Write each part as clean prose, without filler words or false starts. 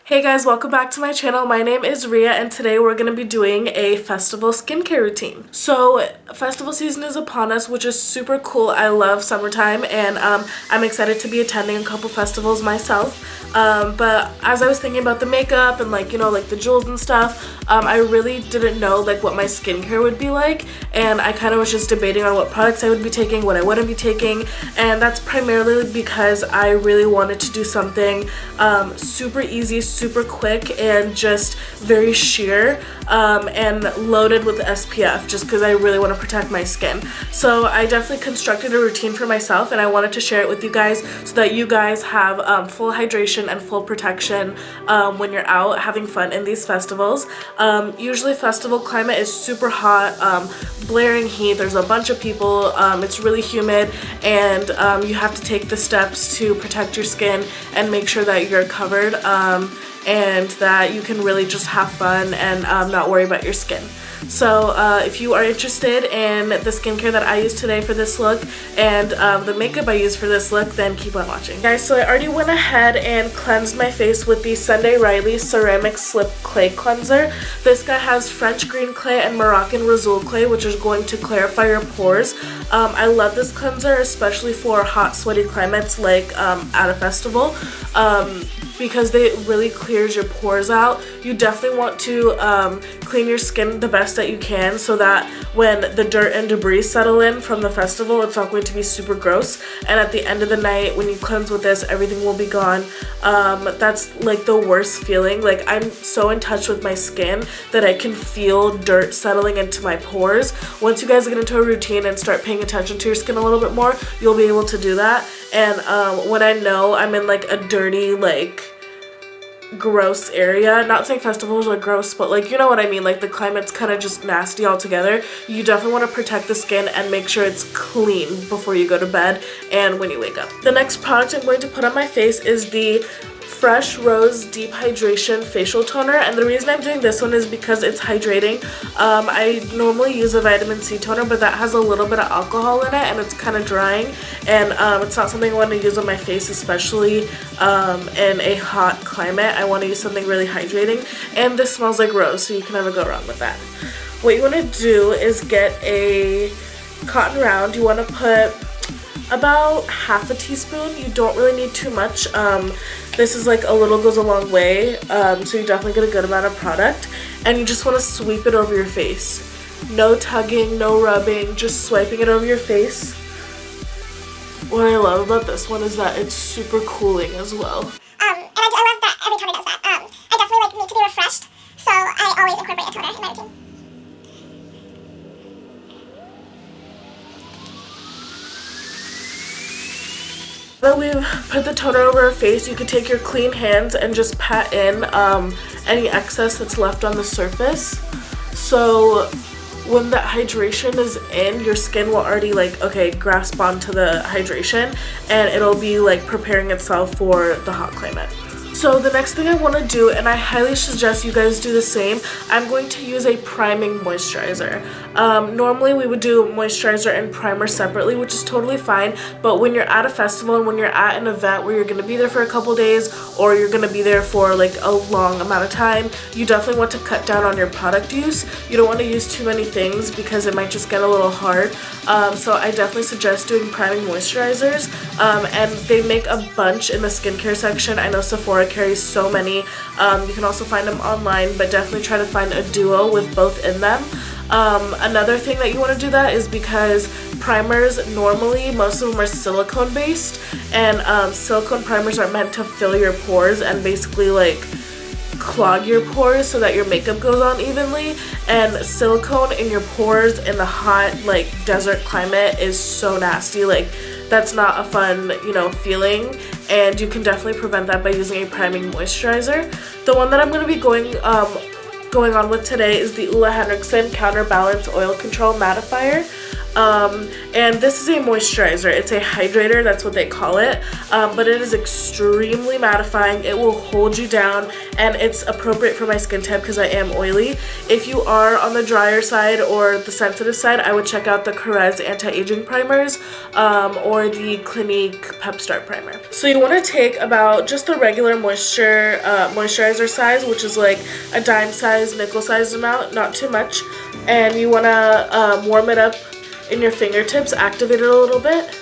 Hey guys, welcome back to my channel. My name is Ria and today we're going to be doing a festival skincare routine. So festival season is upon us, which is super cool. I love summertime and I'm excited to be attending a couple festivals myself. But as I was thinking about the makeup and like the jewels and stuff, I really didn't know like what my skincare would be like, and I kind of was just debating on what products I would be taking, what I wouldn't be taking, and that's primarily because I really wanted to do something super easy, super quick, and just very sheer and loaded with SPF, just because I really want to protect my skin. So I definitely constructed a routine for myself and I wanted to share it with you guys so that you guys have full hydration and full protection when you're out having fun in these festivals. Usually festival climate is super hot, blaring heat, there's a bunch of people, it's really humid, and you have to take the steps to protect your skin and make sure that you're covered and that you can really just have fun and not worry about your skin. So if you are interested in the skincare that I use today for this look and the makeup I use for this look, then keep on watching. Guys, so I already went ahead and cleansed my face with the Sunday Riley Ceramic Slip Clay Cleanser. This guy has French green clay and Moroccan Razoul clay, which is going to clarify your pores. I love this cleanser, especially for hot, sweaty climates like at a festival. Because it really clears your pores out. You definitely want to clean your skin the best that you can so that when the dirt and debris settle in from the festival, it's not going to be super gross. And at the end of the night, when you cleanse with this, everything will be gone. That's like the worst feeling. Like, I'm so in touch with my skin that I can feel dirt settling into my pores. Once you guys get into a routine and start paying attention to your skin a little bit more, you'll be able to do that. And when I know I'm in like a dirty, like gross area, not saying festivals are gross, but like, you know what I mean, like the climate's kind of just nasty altogether, you definitely want to protect the skin and make sure it's clean before you go to bed and when you wake up. The next product I'm going to put on my face is the Fresh Rose Deep Hydration Facial Toner, and the reason I'm doing this one is because it's hydrating. I normally use a vitamin C toner, but that has a little bit of alcohol in it and it's kind of drying, and it's not something I want to use on my face, especially in a hot climate. I want to use something really hydrating, and this smells like rose, so you can never go wrong with that. What you want to do is get a cotton round. You want to put about half a teaspoon. You don't really need too much. This is like a little goes a long way, so you definitely get a good amount of product, and you just want to sweep it over your face. No tugging, no rubbing, just swiping it over your face. What I love about this one is that it's super cooling as well. And I love that every toner does that. I definitely like need to be refreshed, so I always incorporate a toner in my routine. Now that we've put the toner over our face, you can take your clean hands and just pat in any excess that's left on the surface. So when the hydration is in, your skin will already grasp onto the hydration, and it'll be like preparing itself for the hot climate. So the next thing I want to do, and I highly suggest you guys do the same, I'm going to use a priming moisturizer. Normally we would do moisturizer and primer separately, which is totally fine, but when you're at a festival and when you're at an event where you're going to be there for a couple days or you're going to be there for like a long amount of time, you definitely want to cut down on your product use. You don't want to use too many things because it might just get a little hard. So I definitely suggest doing priming moisturizers, and they make a bunch in the skincare section. I know Sephora carries so many. You can also find them online, but definitely try to find a duo with both in them. Another thing that you want to do that is because primers, normally most of them are silicone based, and silicone primers are meant to fill your pores and basically like clog your pores so that your makeup goes on evenly, and silicone in your pores in the hot like desert climate is so nasty. Like, that's not a fun, feeling, and you can definitely prevent that by using a priming moisturizer. The one that I'm going to be going on with today is the Ole Henriksen Counterbalance Oil Control Mattifier. And this is a moisturizer. It's a hydrator, that's what they call it, but it is extremely mattifying. It will hold you down, and it's appropriate for my skin type because I am oily. If you are on the drier side or the sensitive side, I would check out the Carez anti-aging primers or the Clinique Pep Start primer. So you want to take about just the regular moisturizer size, which is like a dime size, nickel sized amount, not too much, and you want to warm it up in your fingertips, activate it a little bit,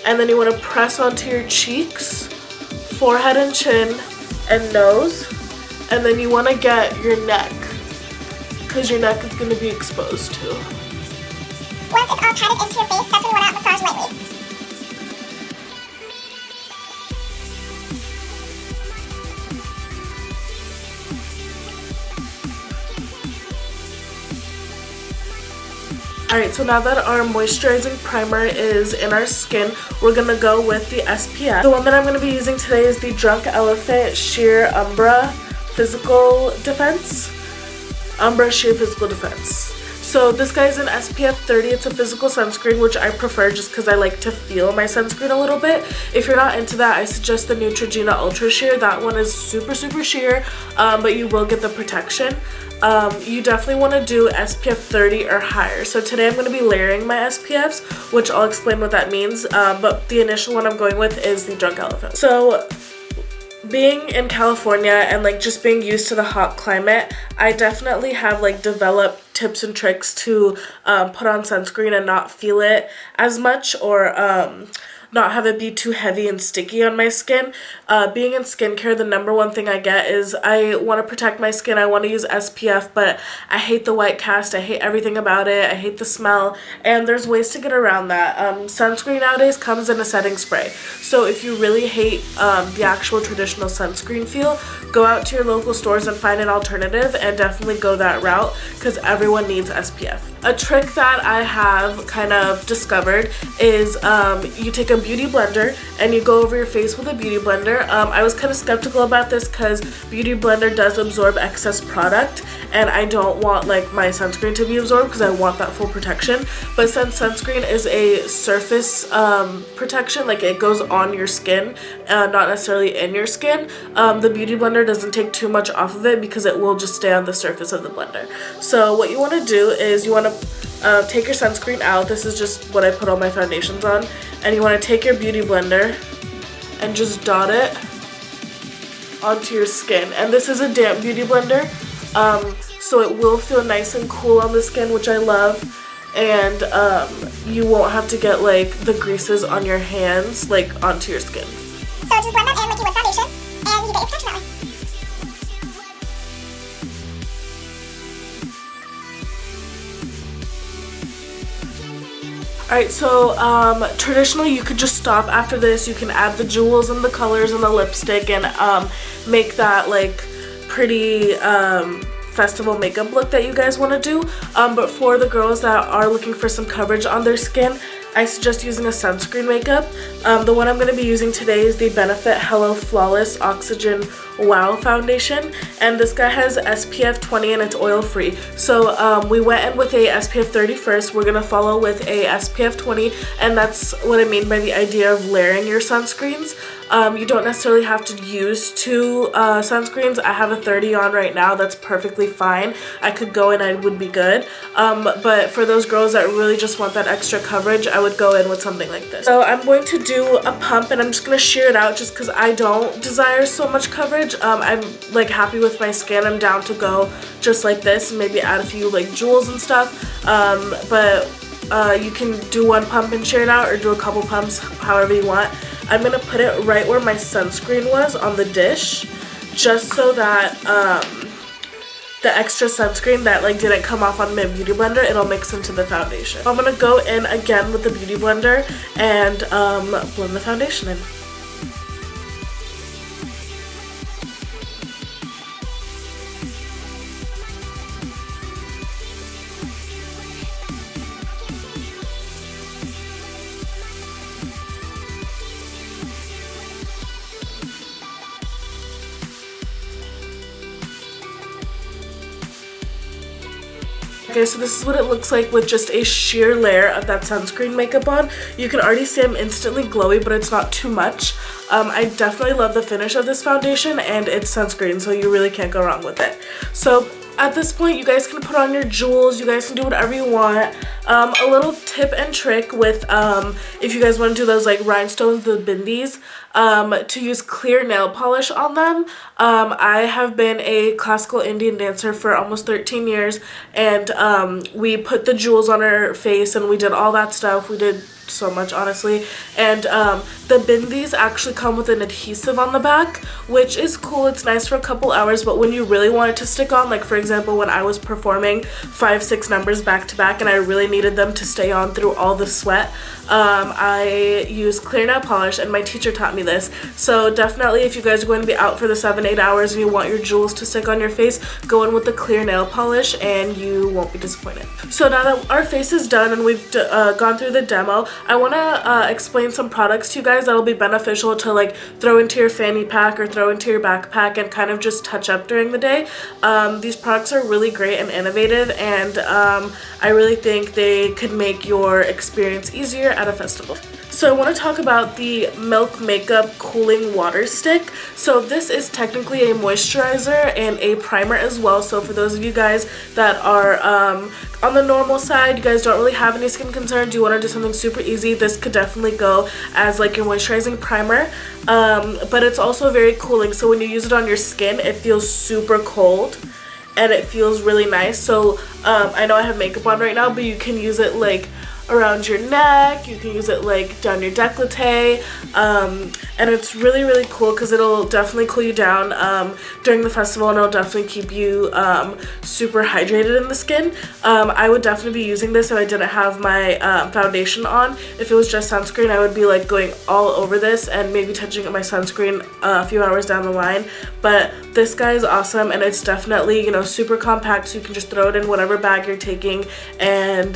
and then you want to press onto your cheeks, forehead and chin, and nose, and then you want to get your neck, because your neck is going to be exposed too. Once it's all patted into your face, that's when you want to massage lightly. Alright, so now that our moisturizing primer is in our skin, we're going to go with the SPF. The one that I'm going to be using today is the Drunk Elephant Sheer Umbra Physical Defense. Umbra Sheer Physical Defense. So this guy's an SPF 30. It's a physical sunscreen, which I prefer just because I like to feel my sunscreen a little bit. If you're not into that, I suggest the Neutrogena Ultra Sheer. That one is super sheer, but you will get the protection. You definitely want to do SPF 30 or higher. So today I'm going to be layering my SPFs, which I'll explain what that means, but the initial one I'm going with is the Drunk Elephant. So being in California and like just being used to the hot climate, I definitely have like developed tips and tricks to put on sunscreen and not feel it as much, or not have it be too heavy and sticky on my skin. Being in skincare, the number one thing I get is I want to protect my skin. I want to use SPF, but I hate the white cast. I hate everything about it. I hate the smell, and there's ways to get around that. Sunscreen nowadays comes in a setting spray. So if you really hate the actual traditional sunscreen feel, go out to your local stores and find an alternative, and definitely go that route because everyone needs SPF. A trick that I have kind of discovered is you take a beauty blender and you go over your face with a beauty blender. I was kind of skeptical about this because beauty blender does absorb excess product, and I don't want like my sunscreen to be absorbed because I want that full protection. But since sunscreen is a surface protection, like it goes on your skin, not necessarily in your skin, the beauty blender doesn't take too much off of it because it will just stay on the surface of the blender. So what you want to do is you want to take your sunscreen out. This is just what I put all my foundations on, and you want to take your beauty blender and just dot it onto your skin. And this is a damp beauty blender, so it will feel nice and cool on the skin, which I love, and you won't have to get like the greases on your hands like onto your skin. So just blend that in like you would foundation, and you get your protection that way. Alright, so traditionally you could just stop after this. You can add the jewels and the colors and the lipstick and make that like pretty festival makeup look that you guys want to do. But for the girls that are looking for some coverage on their skin, I suggest using a sunscreen makeup. The one I'm going to be using today is the Benefit Hello Flawless Oxygen Wow Foundation, and this guy has SPF 20 and it's oil free. So we went in with a SPF 30 first. We're going to follow with a SPF 20, and that's what I mean by the idea of layering your sunscreens. You don't necessarily have to use two sunscreens. I have a 30 on right now. That's perfectly fine. I could go and I would be good. But for those girls that really just want that extra coverage, I would go in with something like this. So I'm going to do a pump, and I'm just going to sheer it out just because I don't desire so much coverage. I'm like happy with my skin. I'm down to go just like this and maybe add a few like jewels and stuff. But you can do one pump and sheer it out, or do a couple pumps, however you want. I'm going to put it right where my sunscreen was on the dish, just so that the extra sunscreen that like didn't come off on my beauty blender, it'll mix into the foundation. I'm going to go in again with the beauty blender and blend the foundation in. Okay, so this is what it looks like with just a sheer layer of that sunscreen makeup on. You can already see I'm instantly glowy, but it's not too much. I definitely love the finish of this foundation, and it's sunscreen, so you really can't go wrong with it. So at this point, you guys can put on your jewels, you guys can do whatever you want. A little tip and trick with if you guys want to do those like rhinestones, the bindies, to use clear nail polish on them. I have been a classical Indian dancer for almost 13 years, and we put the jewels on our face and we did all that stuff. We did so much, honestly. And the bindies actually come with an adhesive on the back, which is cool. It's nice for a couple hours, but when you really want it to stick on, like for example when I was performing 5-6 numbers back to back and I really needed them to stay on through all the sweat, I use clear nail polish, and my teacher taught me this. So definitely if you guys are going to be out for the 7-8 hours and you want your jewels to stick on your face, go in with the clear nail polish and you won't be disappointed. So now that our face is done and we've gone through the demo, I want to explain some products to you guys that'll be beneficial to like throw into your fanny pack or throw into your backpack and kind of just touch up during the day. These products are really great and innovative, and I really think they could make your experience easier at a festival. So I want to talk about the Milk Makeup Cooling Water Stick. So this is technically a moisturizer and a primer as well. So for those of you guys that are on the normal side, you guys don't really have any skin concerns, you want to do something super easy, this could definitely go as like your moisturizing primer. But it's also very cooling, so when you use it on your skin, it feels super cold and it feels really nice. So I know I have makeup on right now, but you can use it like around your neck, you can use it like down your décolleté, and it's really, really cool because it'll definitely cool you down during the festival, and it'll definitely keep you super hydrated in the skin. I would definitely be using this if I didn't have my foundation on. If it was just sunscreen, I would be like going all over this and maybe touching up my sunscreen a few hours down the line. But this guy is awesome, and it's definitely, you know, super compact, so you can just throw it in whatever bag you're taking and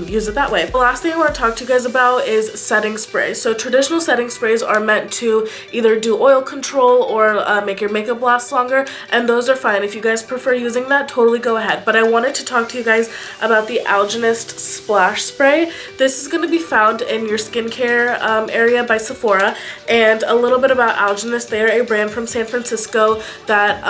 use it that way. The last thing I want to talk to you guys about is setting spray. So traditional setting sprays are meant to either do oil control or make your makeup last longer, and those are fine. If you guys prefer using that, totally go ahead. But I wanted to talk to you guys about the Algenist Splash Spray. This is going to be found in your skincare area by Sephora. And a little bit about Algenist. They are a brand from San Francisco that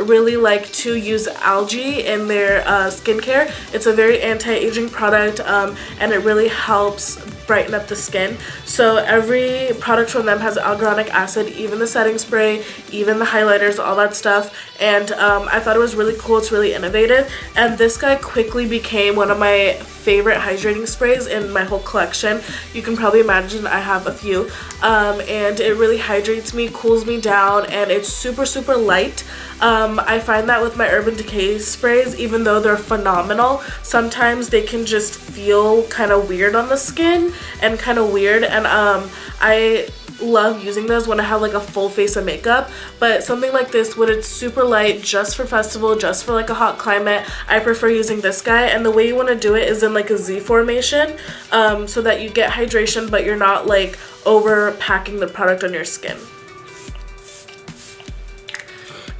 really like to use algae in their skincare. It's a very anti-aging product, and it really helps brighten up the skin. So every product from them has hyaluronic acid, even the setting spray, even the highlighters, all that stuff. And I thought it was really cool. It's really innovative, and this guy quickly became one of my favorite hydrating sprays in my whole collection. You can probably imagine I have a few, and it really hydrates me, cools me down, and it's super, super light. I find that with my Urban Decay sprays, even though they're phenomenal, sometimes they can just feel kind of weird on the skin and kind of weird, and I love using those when I have like a full face of makeup. But something like this, when it's super light, just for festival, just for like a hot climate, I prefer using this guy. And the way you want to do it is in like a Z formation, so that you get hydration but you're not like over packing the product on your skin.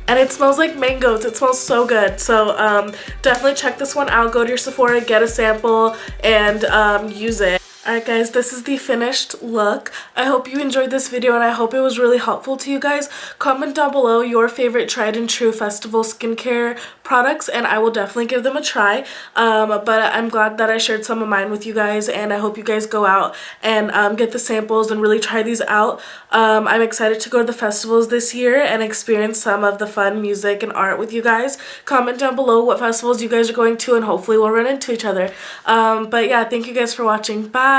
And it smells like mangoes. It smells so good. So definitely check this one out. Go to your Sephora, get a sample, and use it. Alright guys, this is the finished look. I hope you enjoyed this video, and I hope it was really helpful to you guys. Comment down below your favorite tried and true festival skincare products, and I will definitely give them a try. But I'm glad that I shared some of mine with you guys, and I hope you guys go out and get the samples and really try these out. I'm excited to go to the festivals this year and experience some of the fun music and art with you guys. Comment down below what festivals you guys are going to, and hopefully we'll run into each other. But yeah, thank you guys for watching. Bye!